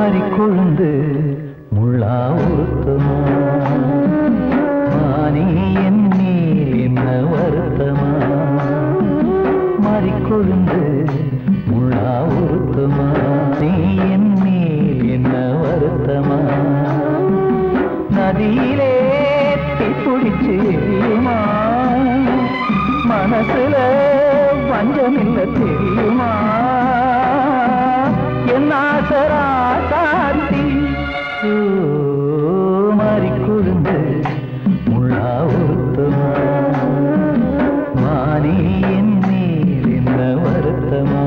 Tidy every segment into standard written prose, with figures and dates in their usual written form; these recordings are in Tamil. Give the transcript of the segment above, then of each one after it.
கொழுந்து முள்ளா உறுத்துமா மானே என் மேல் என்ன வருத்தமா மாறிக்கொழுந்து முள்ளா உறுத்துமா நீ என் மேல் என்ன வருத்தமா நதியிலே தீப்பிடிச்சு எரியுமா மனசுல வஞ்சமில்ல தெரியுமா என் ஆசரா சாத்தி மாறிக்கொழுந்து முள்ளா உறுத்துமா மானே என் மேல் என்ன வருத்தமா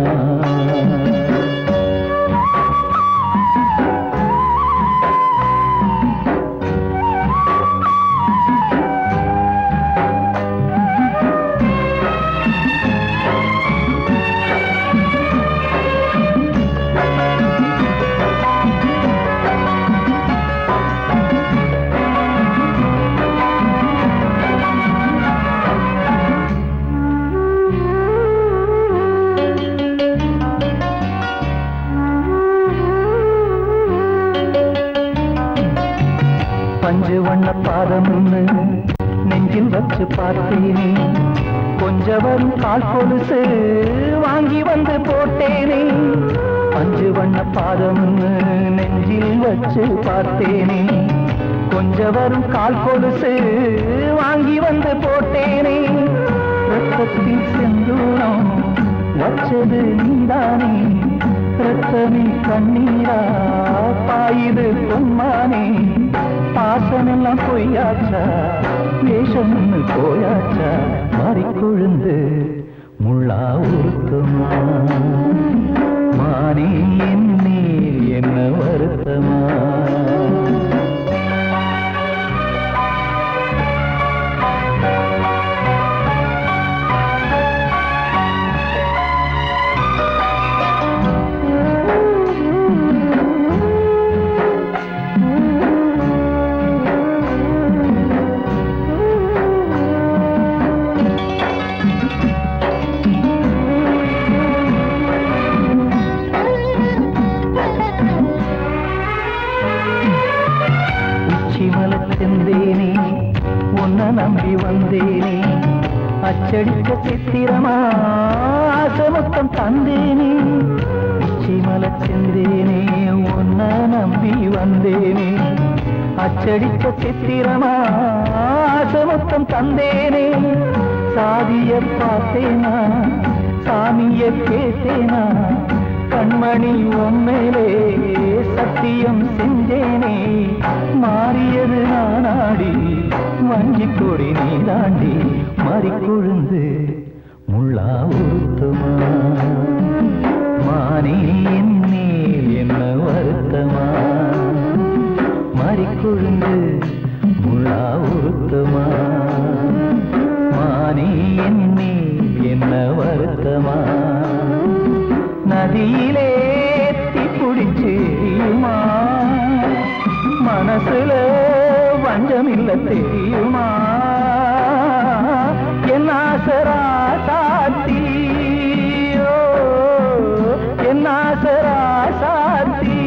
பஞ்சு வண்ண பாதம்னு நெஞ்சில் வச்சு பார்த்தேனே கொஞ்சம் வரும் கால் கொலுசு வாங்கி வந்து போட்டேனே பஞ்சு வண்ண பாதம்னு நெஞ்சில் வச்சு பார்த்தேனே கொஞ்சம் வரும் கால் கொலுசு வாங்கி வந்து போட்டேனே ரத்தத்தில் செந்தூரம் வச்சது நீதானே ரத்தமே கண்ணீரா பாயுது பொன்மானே பாசமெல்லாம் பொய்யாச்சா வேஷம் போயாச்சா மாறிக்கொழுந்து முள்ளா உறுத்துமா மானே என் மேல் என்ன வருத்தமா செந்தேனே உன்னை நம்பி வந்தேனே அச்சடிக்க சித்திரமா ஆசமுத்தம் தந்தேனே உச்சிமல செந்தேனே உன்னை நம்பி வந்தேனே அச்சடிக்க சித்திரமா ஆசமுத்தம் தந்தேனே சாதிய பார்த்தேனா சாமிய கேட்டேனா கண்மணி உண்மையிலே சத்தியம் செஞ்சேனே மாறியது நானாடி வஞ்சி கொடி நீ தாண்டி மாறிக்கொழுந்து முள்ளா உறுத்துமா மானே என் மேல் என்ன வருத்தமா மாறிக்கொழுந்து முள்ளா உறுத்துமா மானே என் மேல் என்ன வருத்தமா நதியிலே தீப்பிடிச்சு எரியுமா மனசுல வஞ்சமில்ல தெரியுமா என் ஆசரா சாத்தி என் ஆசரா சாத்தி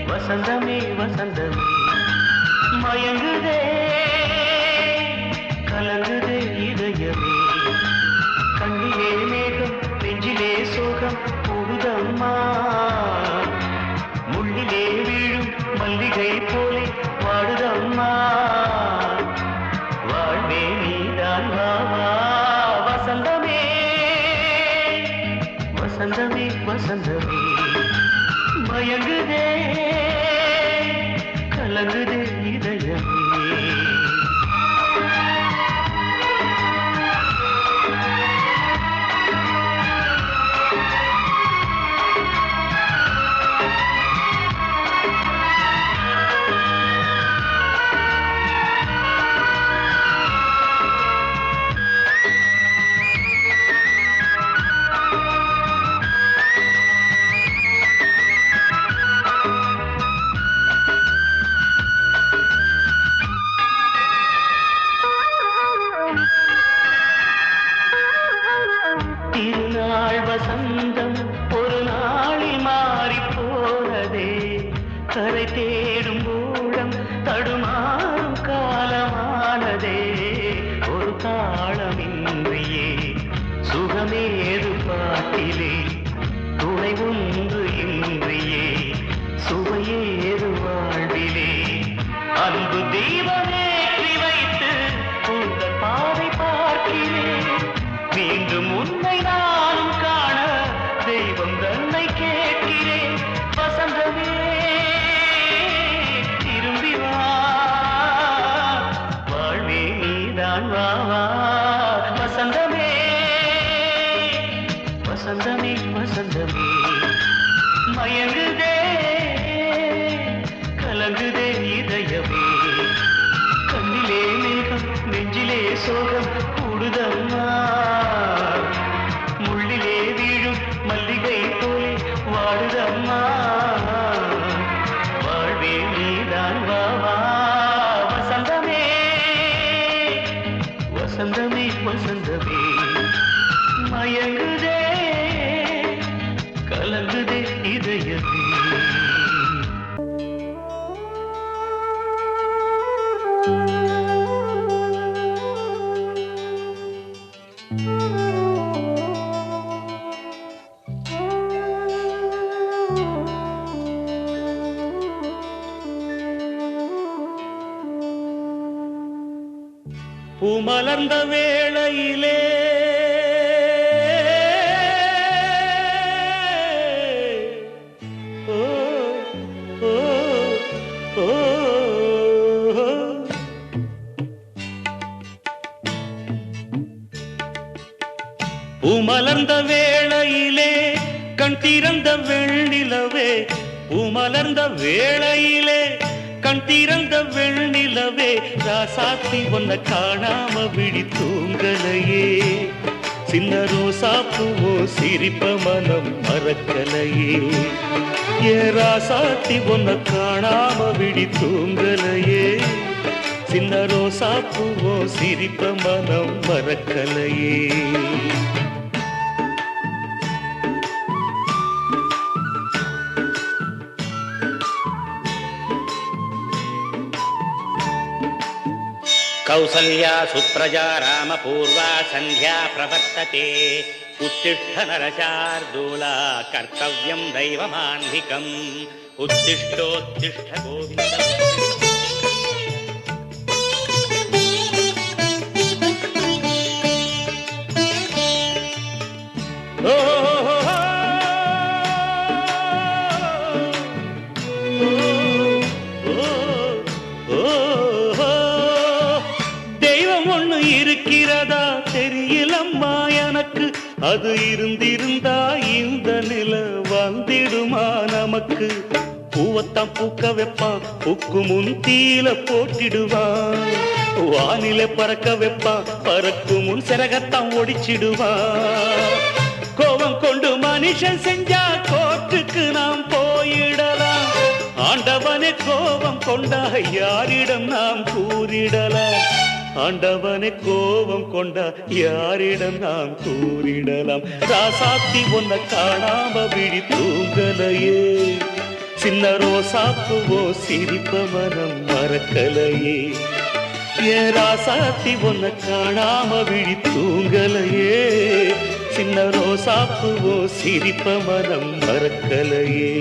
வசந்தமே வசந்தமே மயங்குதே கலங்குதே இதயமே கண்ணிலே மேகம் நெஞ்சிலே சோகம் கூடுதம்மா முள்ளிலே வீழும் மல்லிகை போலே வாடுதம்மா வாழ்வே நீதான் வாவா வசந்தமே மயங்குதே கலங்குதே இதயமே திருநாள் வசந்தம் ஒரு நாளில் மாறி போனதே கரை தேடும் ஊழம் தடுமாறும் காலமானதே ஒரு தாளமின்றியே சுகமேது பாட்டிலே துணை ஒன்று இன்றியே சுவையேது வாழ்விலே அன்பு தீபமேற்றி வைத்து உங்கள் பாதை பார்க்கிறேன் மீண்டும் உன்னை நானும் காண தெய்வம் தன்னை கேட்கிறேன் வசந்தமே திரும்பி வா வாழ்வே நீதான் வா வா வசந்தமே வசந்தமே வசந்தமே மயங்குதே கலங்குதே இதயமே கண்ணிலே மேகம் நெஞ்சிலே சோகம் கூடுதம்மா முள்ளிலே வீழும் மல்லிகை போலே வாடுதம்மா வாழ்வே நீதான் வா வா வசந்தமே வசந்தமே வசந்தமே மயங்குதே கலங்குதே இதயமே பூமலர்ந்த வேளையிலே ஓ ஓ ஓ பூமலர்ந்த வேளையிலே கண் திறந்த வெண்ணிலவே பூமலர்ந்த வேளையிலே கண் திறந்த வெண்ணிலவே ராசாத்தி ஒன்ன காணாம விழி தூங்கலையே சின்ன ரோசா பூவோ சிரிப்ப மனம் மறக்கலையே ஏ ராசாத்தி ஒன்ன காணாம விழி தூங்கலையே சின்ன ரோசா பூவோ சிரிப்ப மனம் மறக்கலையே कौसल्या सुप्रजा रामपूर्वा सन्ध्या प्रवर्तते उत्तिष्ठ नरशार्दूला कर्तव्यं दैवमान्धिकम् उत्तिष्ठोत्तिष्ठ गोविन्द இருக்கிறதா தெரியலம்மா எனக்கு அது இருந்திருந்தா இந்த நில வந்திடுமா நமக்கு பூவத்தான் பூக்க வைப்பான் பூக்கு முன் தீல போட்டிடுவான் வானில பறக்க வைப்பான் பறக்கு முன் சிறகத்தான் ஒடிச்சிடுவான் கோபம் கொண்டு மனுஷன் செஞ்சா கோர்ட்டுக்கு நாம் போயிடலாம் ஆண்டவனே கோபம் கொண்டா யாரிடம் நாம் கூறிடலாம் ஆண்டவனே கோபம் கொண்டா யாரிடம் நாம் கூறிடலாம் ராசாத்தி ஒன்ன காணாம விழி தூங்கலையே சின்ன ரோசாப்புவோ சிரிப்ப மனம் மறக்கலையே ஏ ராசாத்தி ஒன்ன காணாம விழி தூங்கலையே சின்ன ரோசாப்புவோ சிரிப்ப மனம் மறக்கலையே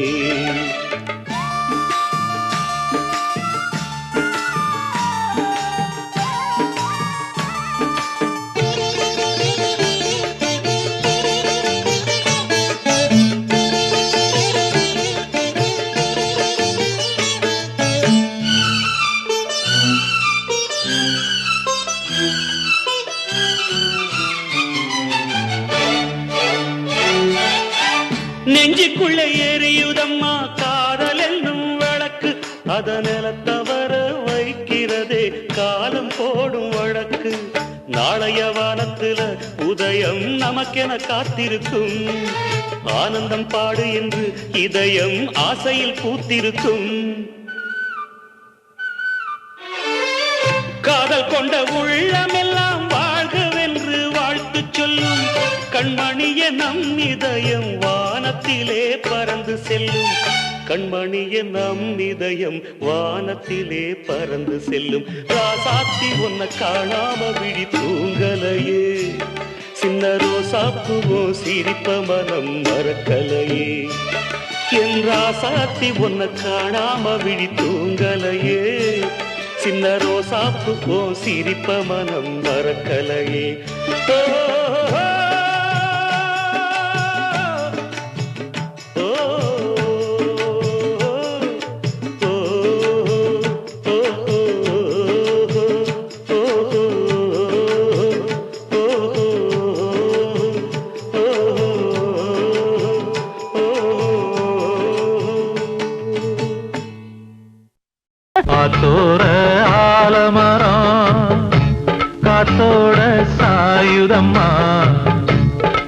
நெஞ்சுக்குள்ளே எரியுதம்மா காதல் என்னும் விளக்கு அத நிலத்தவர வைக்கிறதே காலம் போடும் வழக்கு நாளைய வானத்துல உதயம் நமக்கென காத்திருக்கும் ஆனந்தம் பாடு என்று இதயம் ஆசையில் பூத்திருக்கும் காதல் கொண்ட உள்ளமெல்லாம் வாழ்கவென்று வாழ்த்து சொல்லும் கண்மணிய நம் இதயம் வானத்திலே பறந்து செல்லும் கண்மணிய நம் இதயம் வானத்திலே பறந்து செல்லும் ராசாத்தி உன்னை காணாம விழி தூங்கலையே சின்ன ரோசாப்புவோ சிரிப்ப மனம் மறக்கலையே என் ராசாத்தி உன்னை காணாம விழி தூங்கலையே சின்ன ரோசாப்புவோ சிரிப்ப மனம் மறக்கலையே காத்தோட ஆலமரம் காத்தோட சாயுதம்மா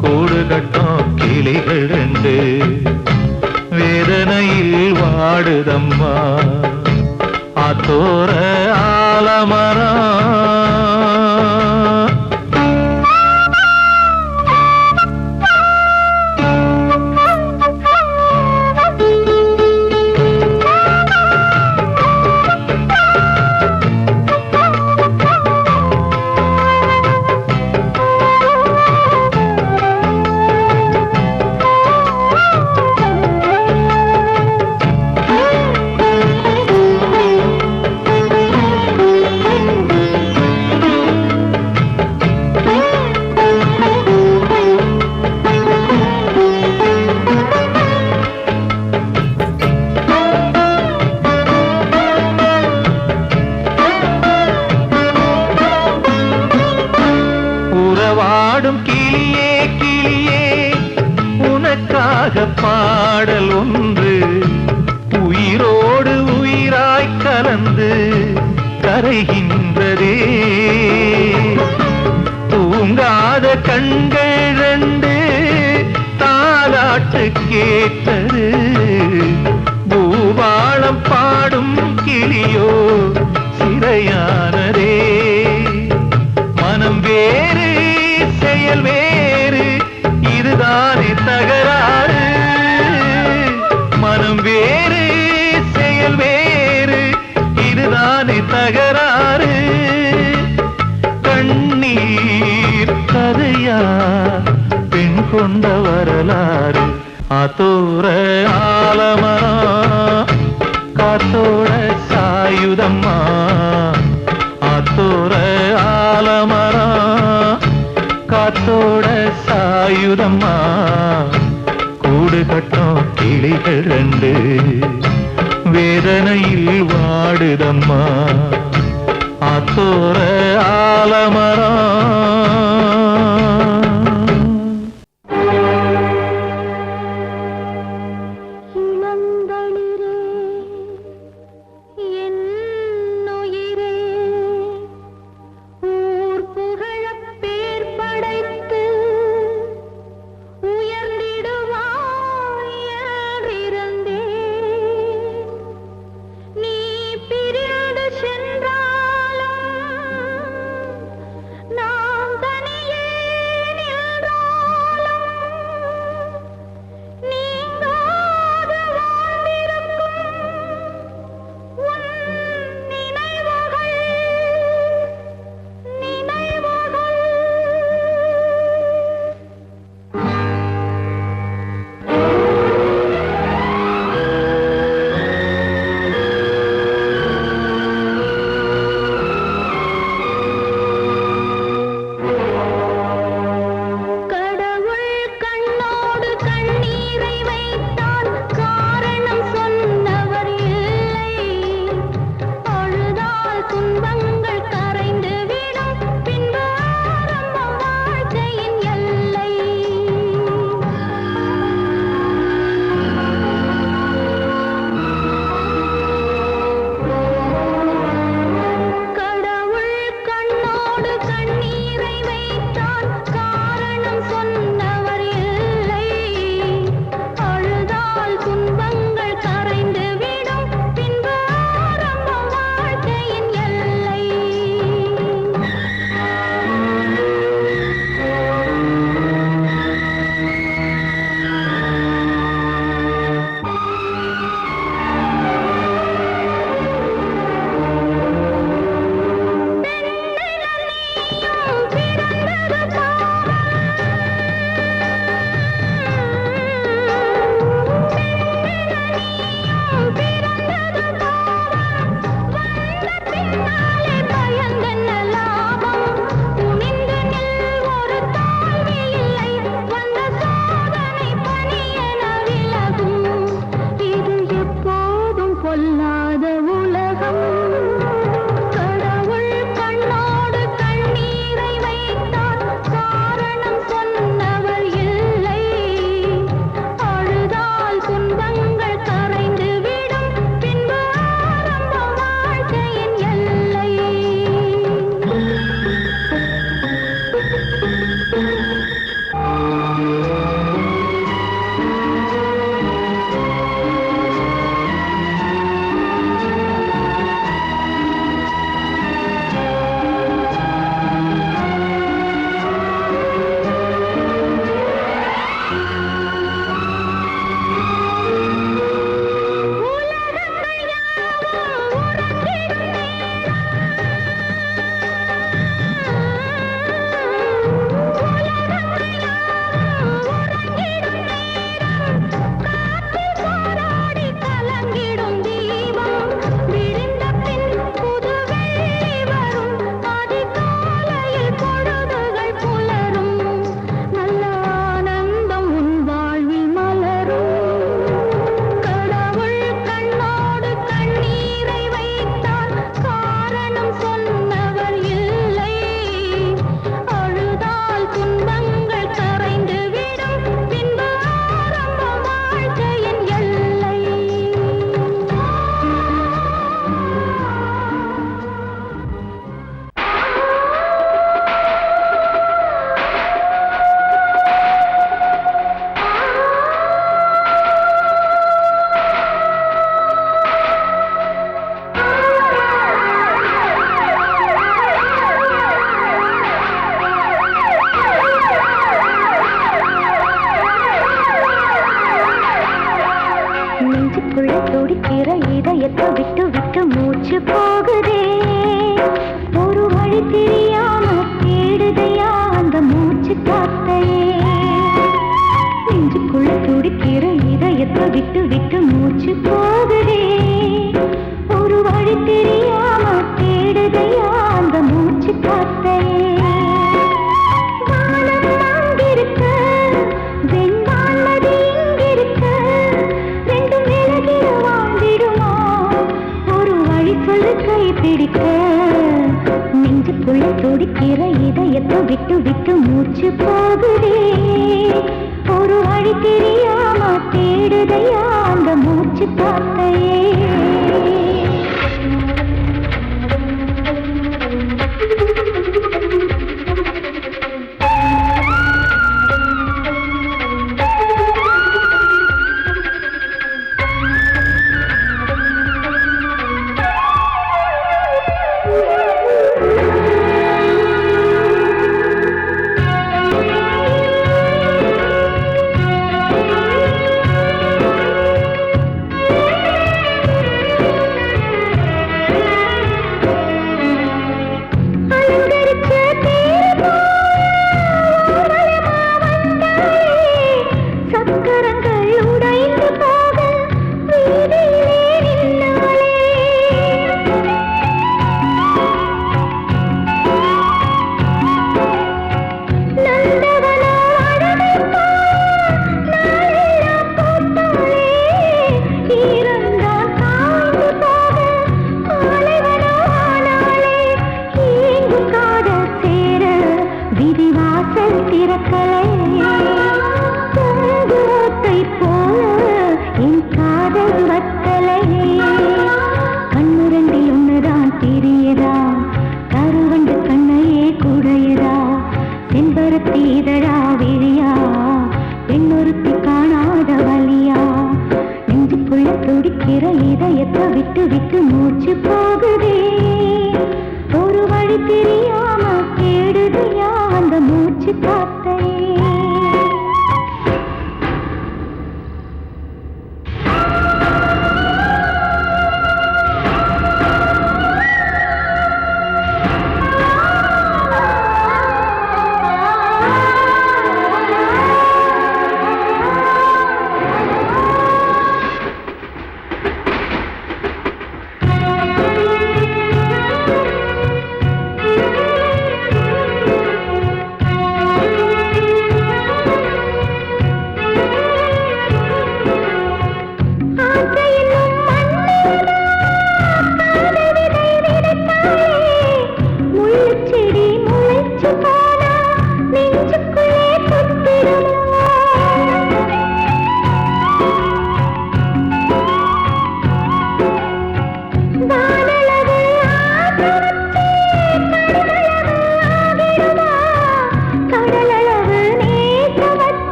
கூடு கட்டும் கிளிகள் ரெண்டு வேதனையில் வாடுதம்மா ஆத்தோர ஆலமரம் பாடல் ஒன்று உயிரோடு உயிராய் கலந்து கரைகின்றதே தூங்காத கண்கள் ரெண்டு தாலாட்டு கேட்டது பூபாளம் பாடும் கிளியோ சிறையானதே மனம் வேறு செயல் வேறு இதுதானே தகராறு மனம் வேறு செயல் வேறு இதுதானே தகராறு கண்ணீர் கதையா பெண் கொண்ட வரலாறு ஆத்தோர ஆலமரம் காத்தோட சாயுதம்மா ஆத்தோர ஆலமரம் காத்தோட சாயுதம்மா கூடு கட்டும் கிளிகள் ரெண்டு வேதனையில் வாடுதம்மா ஆத்தோர ஆலமரம் நான் நெஞ்சுக்குள்ள துடிக்கிற இதயத்தை விட்டு விட்டு மூச்சு போகுதே ஒரு வழி தெரியாம தேடுதையா அந்த மூச்சு காத்தையே விட்டு விட்டு மூச்சு போகுதே ஒரு வழி தெரியாம தேடுதையா அந்த மூச்சு காத்தை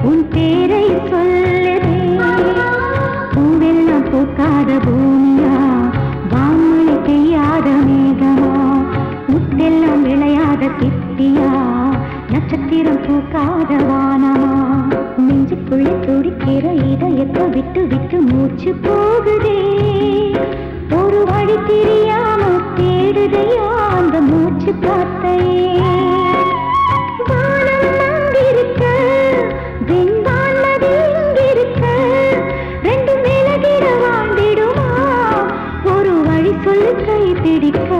உன் பேரை சொல்லுதே பூவெல்லாம் பூக்காத பூமியா வான்மொழி பெய்யாத மேகமா முத்தெல்லாம் விளையாத சித்தியா நட்சத்திரம் பூக்காத வானமா நெஞ்சுக்குள்ள துடிக்கிற இதயத்தை விட்டு விட்டு மூச்சு போகுதே ஒரு வழி தெரியாம தேடுதையா அந்த மூச்சு காத்தையே சொல்லு கை பிடிக்க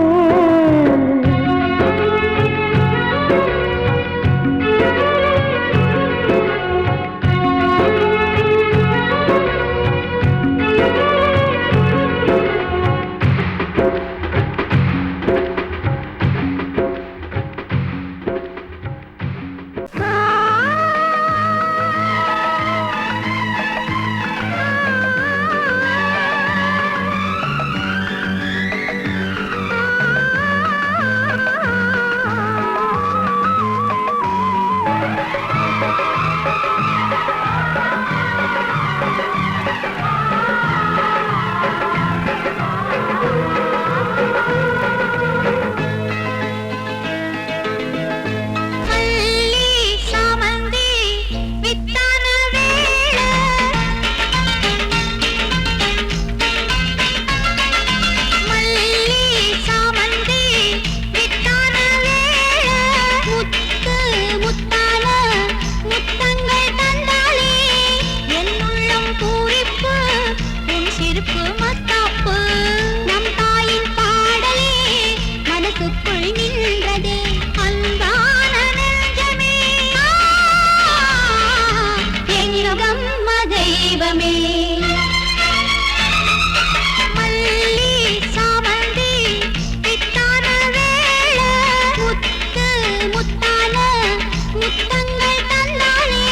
தெய்வமே மல்லி சாமந்தி பித்தான வேள முத்து முத்தான முத்தங்கள் தந்தானே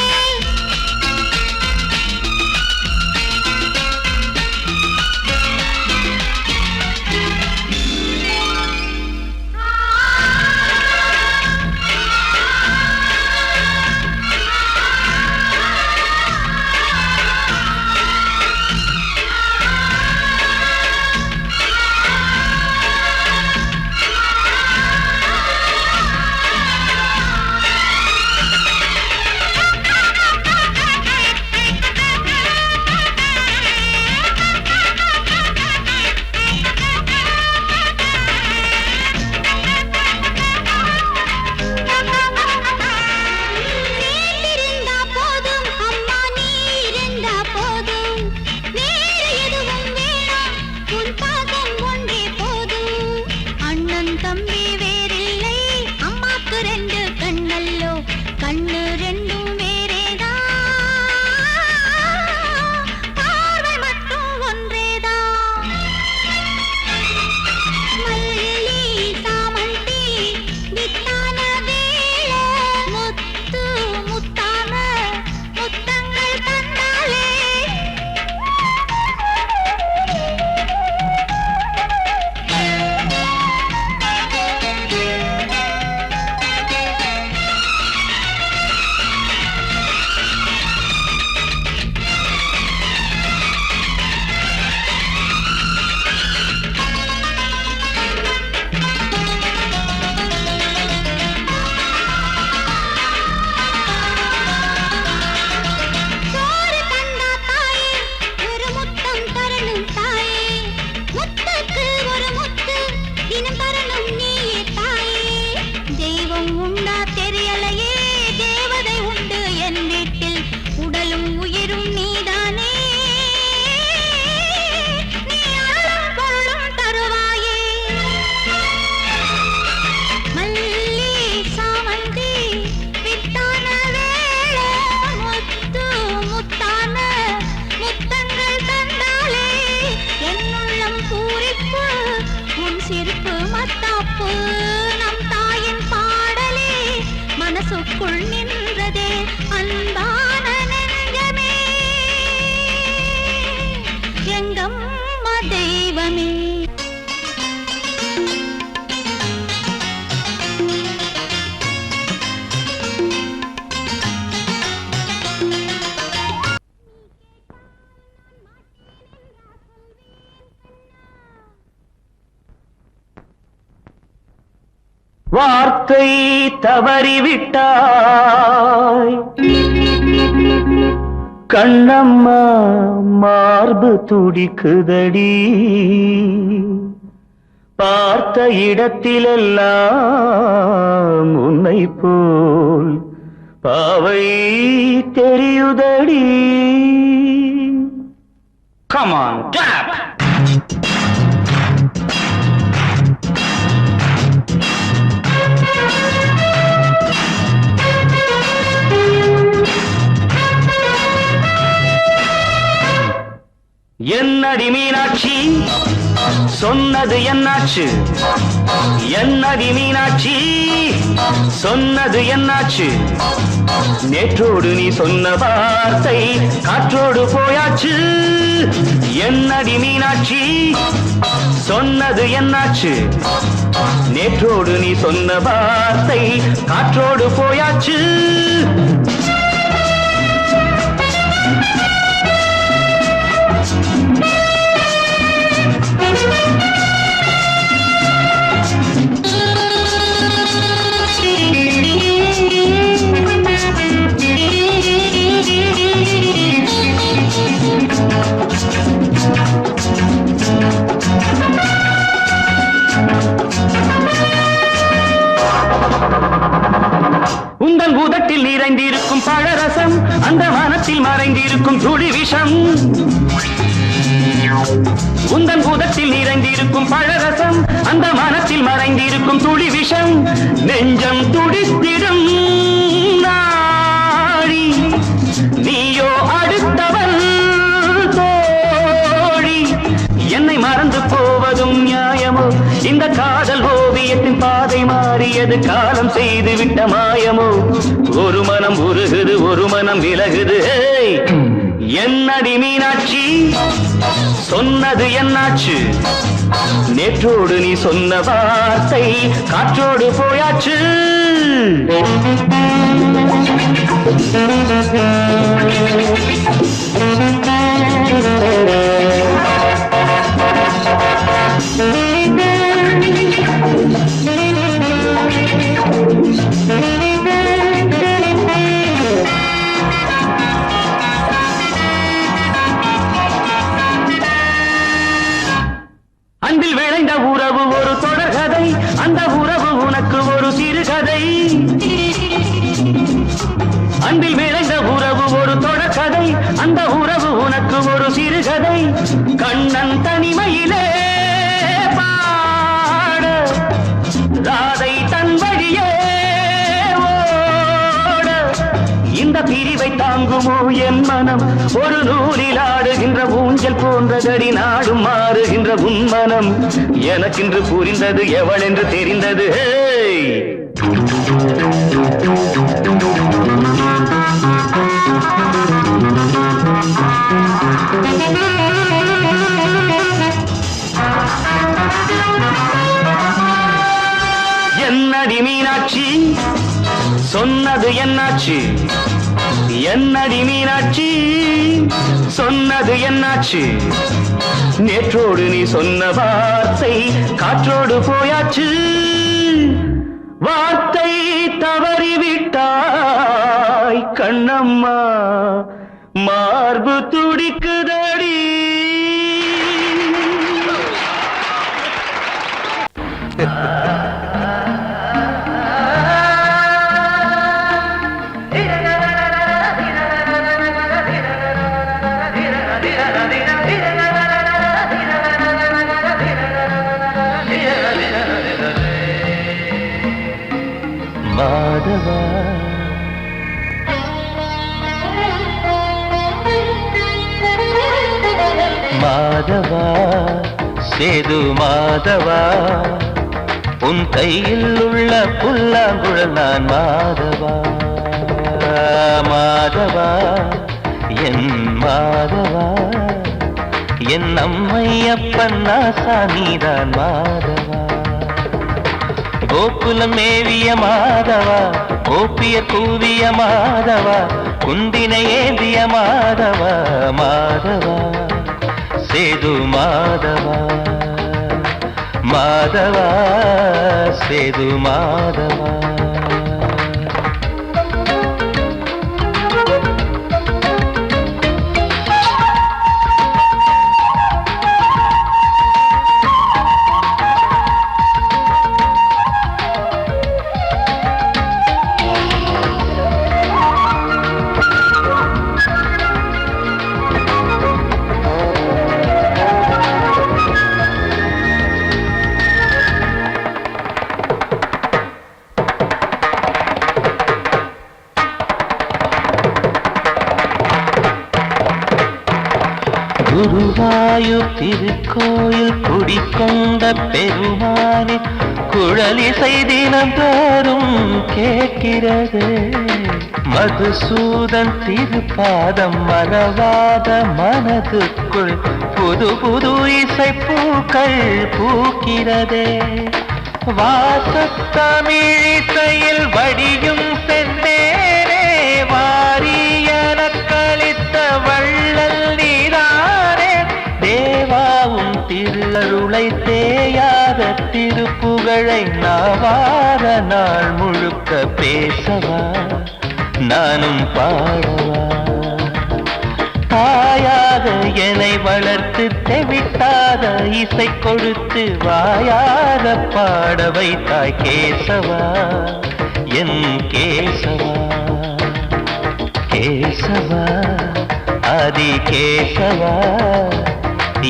மனசுக்குள் நின்றதே அன்பான நெஞ்சமே எங்கம்மா தெய்வமே வார்த்தை தவறிவிட்டாய் கண்ணம்மா மார்பு துடிக்குதடி பார்த்த இடத்திலெல்லாம் உன்னை போல் பாவை தெரியுதடி. Come on, clap! என்னடி மீனாட்சி சொன்னது என்னாச்சு, என்னடி மீனாட்சி சொன்னது என்னாச்சு, நேற்றோடு நீ சொன்ன வார்த்தை காற்றோடு போயாச்சு. என்னடி மீனாட்சி சொன்னது என்னாச்சு, நேற்றோடு நீ சொன்ன வார்த்தை காற்றோடு போயாச்சு. உந்தன் பூதத்தில் நிறைந்திருக்கும் பழரசம், அந்த வானத்தில் மறைந்திருக்கும் துளி விஷம். உந்தன் பூதத்தில் நிறைந்திருக்கும் பழரசம், அந்த வானத்தில் மறைந்திருக்கும் துளி விஷம். நெஞ்சம் துடித்திடும் நாடி நீயோ அடுத்தவன் தெரிந்தது காலம் செய்து விட்ட மாயமோ ஒரு மனம் உருகுது ஒரு மனம் விலகுது ஏய், என்னடி மீனாட்சி சொன்னது என்னாச்சு நேற்றோடு நீ சொன்ன வார்த்தை காற்றோடு போயாச்சு அன்பில் விளைந்த உறவு ஒரு தொடர்கதை அந்த உறவு உனக்கு ஒரு சிறுகதை அன்பில் விளைந்த உறவு ஒரு தொடர்கதை அந்த உறவு உனக்கு ஒரு சிறுகதை கண்ணன் தனிமையிலே பாட ராதை தன் வழியே ஓட இந்த பிரிவை தாங்குமோ என் மனம் ஒரு நூலில் ஆடுகின்ற ஊஞ்சல் போன்றதடி நாடும் மாறுகின்ற உன் மனம் எனக்கென்று புரிந்தது எவள் என்று தெரிந்தது ஹேய்! என்னடி மீனாட்சி சொன்னது என்னாச்சு என்னடி மீனாட்சி சொன்னது என்னாச்சு நேற்றோடு நீ சொன்ன வார்த்தை காற்றோடு போயாச்சு வார்த்தை தவறிவிட்டாய் கண்ணம்மா மார்பு துடிக்குதடி மாதவா மாதவா சேது மாதவா உன் கையில் உள்ள புல்லாங்குழல் நான் மாதவா மாதவா என் மாதவா என் அம்மையப்பன் நாசானிதான் மாதவா கோகுலம் மேவிய மாதவா கோப்பிய கூவிய மாதவா குந்தினை ஏந்திய மாதவா மாதவா சேது மாதவா மாதவா சேது மாதவா குருவாயூர் திருக்கோயில் குடிக்கொண்ட பெருமானே குழலிசை தினந்தோறும் கேட்கிறது மதுசூதன் திருப்பாதம் மறவாத மனதுக்குள் புது புது இசை பூக்கள் பூக்கிறதே வாசத்தமிழிசையில் வடியும் செந்தேனே வாரியன கழித்த வள்ளல் நீதானே தேவாவும் திருளருளை தேயாத திருப்புகழை நாவார நாள் முழுக்க பேசவா நானும் பாடவா தாயாக என்னை வளர்த்து தெவிட்டாத இசை கொடுத்து வாயாக பாட வைத்தாய் கேசவா என் கேசவா கேசவா ஆதி கேசவா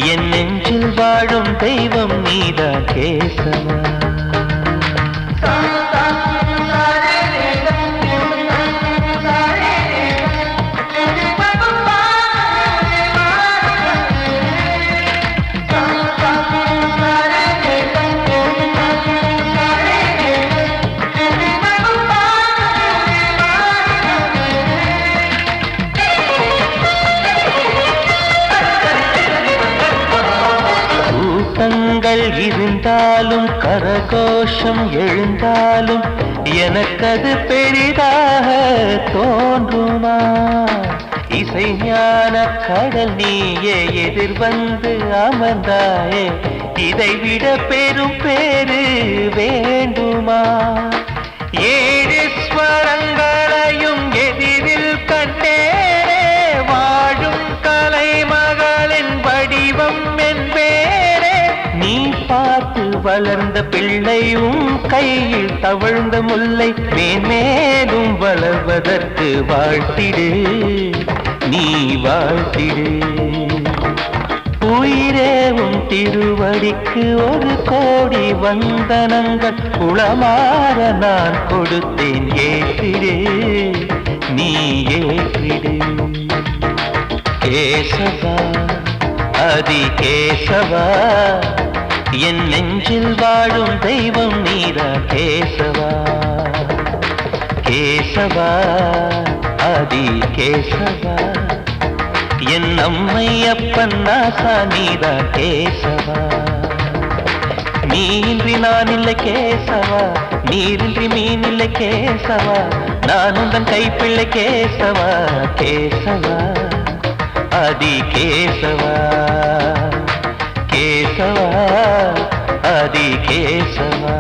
என் நெஞ்சில் வாழும் தெய்வம் நீதான் கேசவா கண்கள் இருந்தாலும் கரகோஷம் எழுந்தாலும் எனக்கது பெரிதாக தோன்றுமா? இசை ஞான கடல் நீயே எதிர்வந்து அமர்ந்தாயே, இதைவிட பெரும் பேரு வேண்டுமா? ஏழு ஸ்வரங்களையும் எதிரில் கண்டேனே, வாழும் கலைமகளின் வடிவம் என்பேனே. நீ பார்த்து வளர்ந்த பிள்ளையும் கையில் தவழ்ந்த முல்லை மேன்மேலும் வளர்வதற்கு வாழ்த்திடு, நீ வாழ்த்திடு. உயிரேவும் திருவடிக்கு ஒரு கோடி வந்தனங்கள் உளமாற நான் கொடுத்தேன், ஏற்றிடு, நீ ஏற்றிடு. கேசவா அதி கேசவா, என் நெஞ்சில் வாழும் தெய்வம் நீரா கேசவா. கேசவா அதி கேசவா, என் அம்மை அப்பன் நாசா நீரா கேசவா. நீன்றி நான் இல்லை கேசவா, நீரின்றி மீன் இல்லை கேசவா, நான் உந்தன் கைப்பிள்ளை கேசவா. கேசவா அதி கேசவா, கேசவா அதி கேசவா.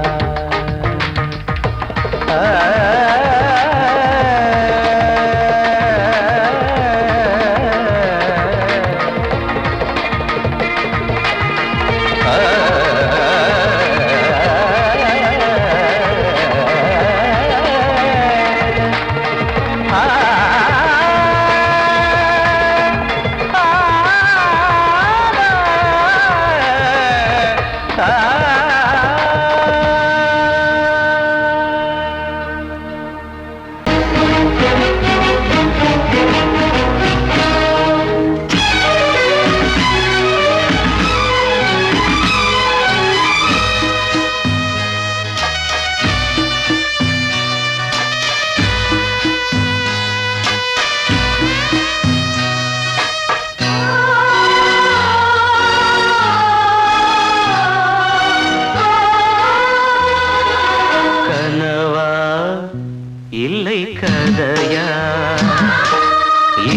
இல்லை கதையா,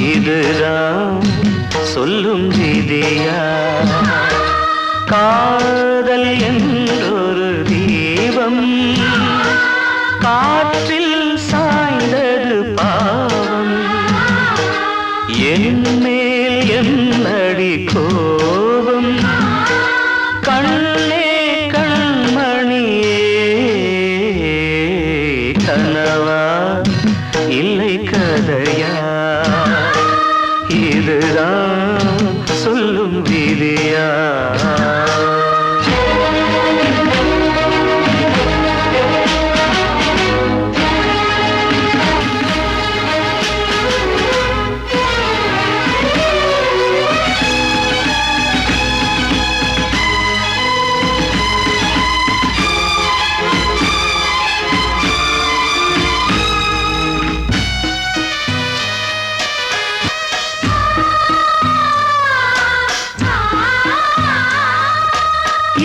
இதுதான் சொல்லும் விதியா? காதல் என்றொரு தீபம் காற்றில் சாய்ந்தது பாவம், என் மேல் என்னடி கோபம்? கண்ணே கண்மணியே, கனவா இல்லை கதையா, இதுதான் சொல்லும் விதியா?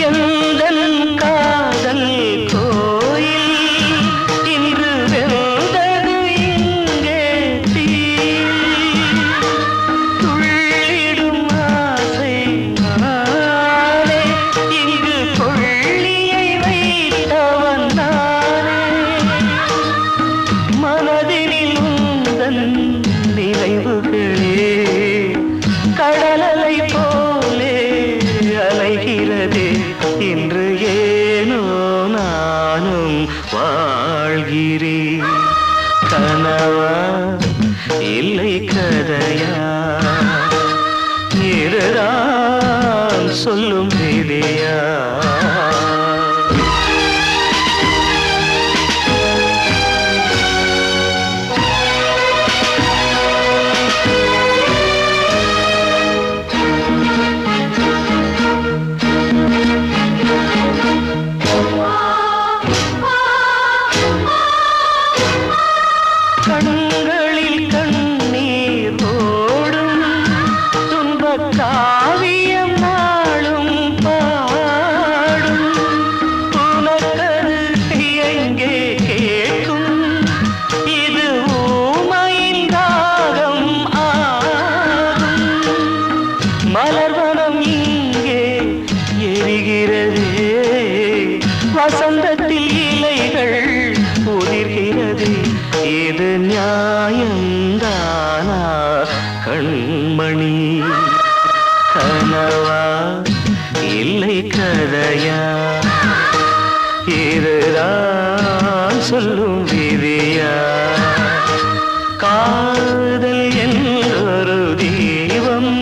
எந்தன் காதல் கோயில் இன்று வெந்தது இங்கே தீ, துள்ளிடும் ஆசை நானே, இங்கு கொள்ளியை வைத்தவன் நானே. மனதினில் உந்தன் நினைவுகளே கடலலை போலே அலைகிறதே, இன்று ஏனோ நானும் வாழ்கிறேன். கனவா இல்லை கதையா, இதுதான் சொல்லும் விதியா? நீதானா கண்மணி கனவா இல்லை கதையா இதுதான் சொல்லும் விதியா காதல் என்றொரு தீபம்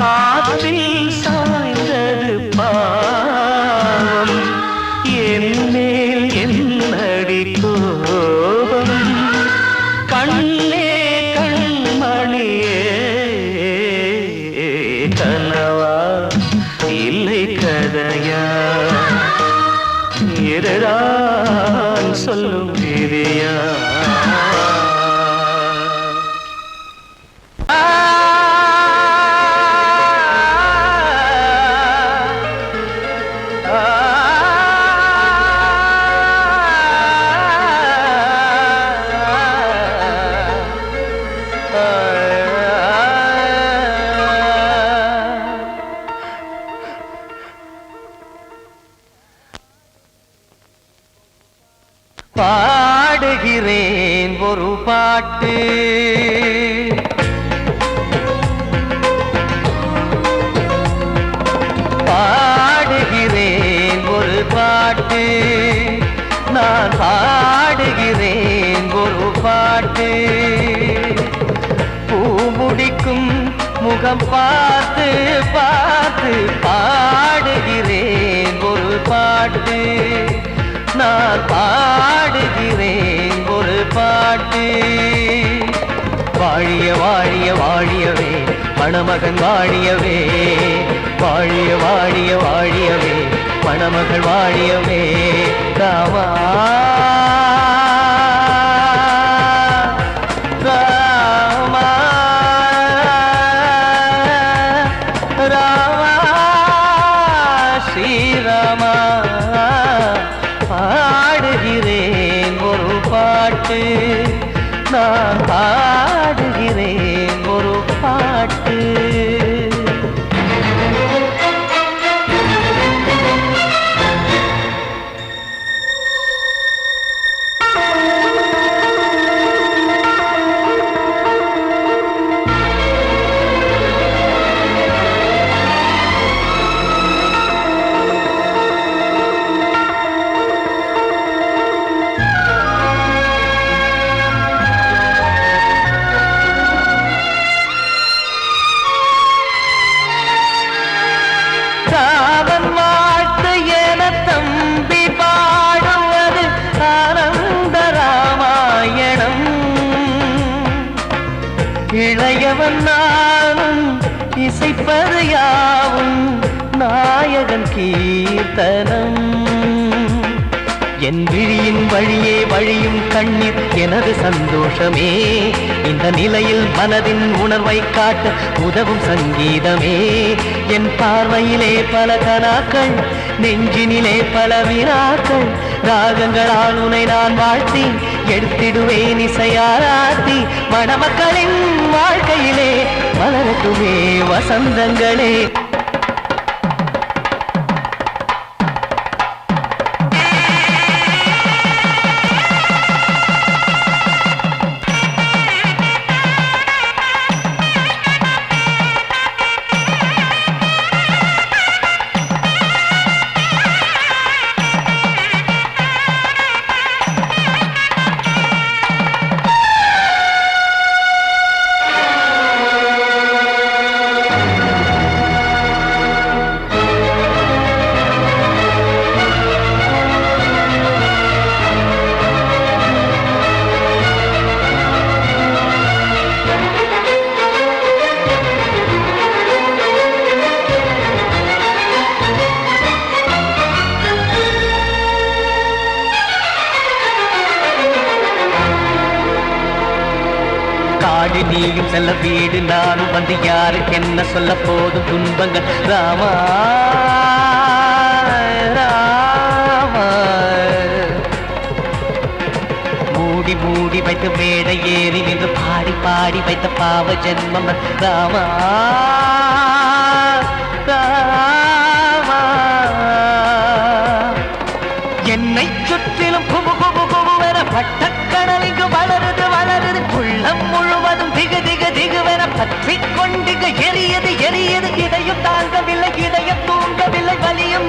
காற்றில் சாய்ந்தது பாவம் என் மேல் என்னடி கோபம் கண்ணே கண்மணியே கனவா இல்லை கதையா இதுதான் சொல்லும் விதியா பாடுகிறேன் ஒரு பாட்டு பாடுகிறேன் ஒரு பாட்டு நான் பாடுகிறேன் ஒரு பாட்டு பூ முடிக்கும் முகம் பார்த்து பார்த்து பாடுகிறேன் ஒரு பாட்டு நான் பாடுகிறேன் ஒரு பாட்டு வாழிய வாழிய வாழியவே மணமகன் வாழியவே வாழிய வாழிய வாழியவே மணமகள் வாழியவே ராமா ராமா ராமா ஸ்ரீராமா பாடுகிறேன் ஒரு பாட்டு நான் பாடுகிறேன் ஒரு பாட்டு இளையவன் நானும் இசைப்பது யாவும் நாயகன் கீர்த்தனம் என் விழியின் வழியே வழியும் கண்ணீர் எனது சந்தோஷமே இந்த நிலையில் மனதின் உணர்வை காட்ட உதவும் சங்கீதமே என் பார்வையிலே பல கனாக்கள் நெஞ்சினிலே பல வினாக்கள் ராகங்களால் உனை நான் வாழ்த்தி எடுத்திடுவேன் இசையாராத்தி மணமக்களின் வாழ்க்கையிலே மலரட்டுமே வசந்தங்களே காடு நீயும் செல்ல வீடு நானும் வந்து யாருக்கு என்ன சொல்ல போதும் துன்பங்கள் ராமா ராமா மூடி மூடி வைத்து மேடை ஏறி நின்று பாடி பாடி வைத்த பாவ ஜென்மம் ராமா ராமா என்னை சுற்றிலும் குபு குபு குபுவென பட்டக்கடல் இங்கு வளருது வளருது கொண்டிக எரியது எரியது இதயம் தாங்கவில்லை இதயம் தூங்கவில்லை வலியும்